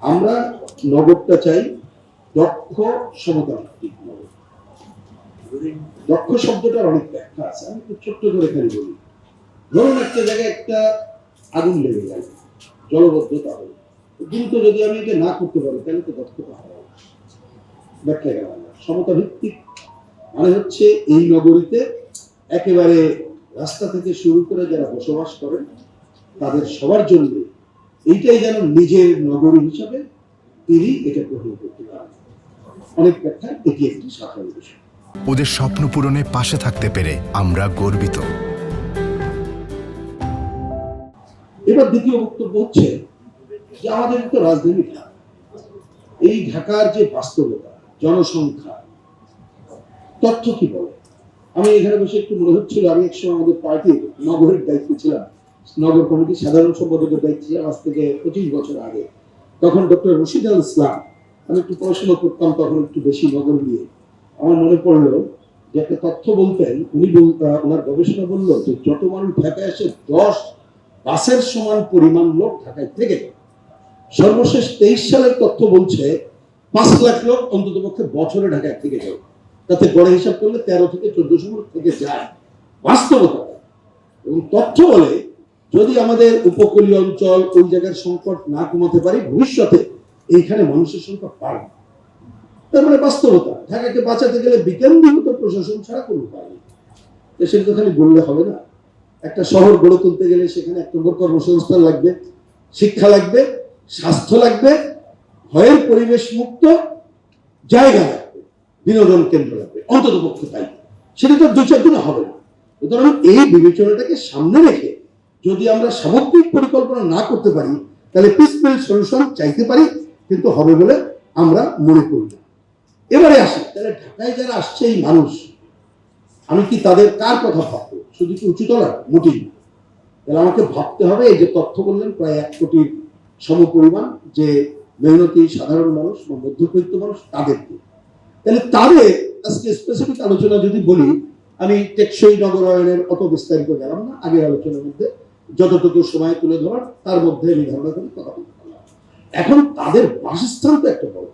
আমরা নগরটা চাই দক্ষ সমতা ভিত্তিক নগর। দক্ষ শব্দটার অনেক ব্যাখ্যা আছে, আমি একটু ছোট্ট করে খালি বলি। ধরুন একটা জায়গায় একটা আগুন লেগে গেল, জলবদ্ধতা হলো, দ্রুত যদি আমি এটা না করতে পারি তাহলে তো দক্ষতা হবে। ব্যাখ্যা গেল সমতা ভিত্তিক মানে হচ্ছে এই নগরীতে একেবারে রাস্তা থেকে শুরু করে যারা বসবাস করেন তাদের সবার জন্য এইটাই যেন নিজের নগরী হিসাবে তিনি এটা গ্রহণ করতে পারেন। অনেক ব্যাখ্যা এটি একটি সাধারণ বিষয়। ওদের স্বপ্ন পূরণে পাশে থাকতে পেরে আমরা গর্বিত। এবার দ্বিতীয় বক্তব্য হচ্ছে যে আমাদের তো রাজধানী ঢাকা, এই ঢাকার যে বাস্তবতা, জনসংখ্যা, তথ্য কি বলে? আমি এখানে বসে একটু মনে হচ্ছিল আমি একসময় আমাদের পার্টির নগরের দায়িত্ব ছিলাম, নগর কমিটির সাধারণ সম্পাদকের দায়িত্ব ছিলাম আজ থেকে 25 বছর আগে। তখন ডক্টর রশিদ আল ইসলাম, আমি একটু পড়াশোনা করতাম তখন একটু বেশি নগর নিয়ে। আমার মনে পড়লো যে একটা তথ্য বলতেন, উনি ওনার গবেষণা বললো যে যত মানুষ ঢাকায় আসে 10 বাসের সমান পরিমাণ লোক ঢাকায় থেকে। সর্বশেষ 23 সালের তথ্য বলছে 5 লাখ লোক অন্তত পক্ষে বছরে ঢাকায় থেকে যায়। তাতে গড়ে হিসাব করলে 13 থেকে 1400 থেকে যায় বাস্তবতা। এবং তথ্য বলে যদি আমাদের উপকূলীয় অঞ্চল ওই জায়গার সংকট না কমাতে পারি ভবিষ্যতে এইখানে মানুষের সংখ্যা বাড়বে। তার মানে বাস্তবতা, ঢাকাকে বাঁচাতে গেলে বিকেন্দ্রীভূত প্রশাসন ছাড়া কোনো উপায় নেই। সেটা তো খালি বললে হবে না। একটা শহর গড়ে তুলতে গেলে সেখানে 1 নম্বর কর্মসংস্থান লাগবে, শিক্ষা লাগবে, স্বাস্থ্য লাগবে, ভয়ের পরিবেশ মুক্ত জায়গা লাগবে, বিনোদন কেন্দ্র লাগবে, অন্তত পক্ষে তাই। সেটা তো 2-4 দিনে হবে না। সুতরাং এই বিবেচনাটাকে সামনে রেখে যদি আমরা সামগ্রিক পরিকল্পনা না করতে পারি তাহলে পিসফুল সলিউশন চাইতে পারি, কিন্তু হবে বলে আমরা মনে করি না। এবারে আসি, তাহলে ঢাকায় যারা আসছে এই মানুষ, আমি কি তাদের কার কথা ভাববো? শুধু কি উঁচুতলার? মোটেই না। তাহলে আমাকে ভাবতে হবে এই যে তথ্য বললেন প্রায় 1 কোটির সমপরিমাণ যে মেহনতি সাধারণ মানুষ বা মধ্যবিত্ত মানুষ, তাদেরকে। তাহলে তাদের আজকে স্পেসিফিক আলোচনা যদি বলি, আমি টেকসই নগরায়নের অত বিস্তারিত গেলাম না, আগের আলোচনার মধ্যে যতটুকু সময় তুলে ধরার তার মধ্যে আমি ধারণা করি কথা বলতে পারলাম। এখন তাদের বাসস্থান তো একটা বড়।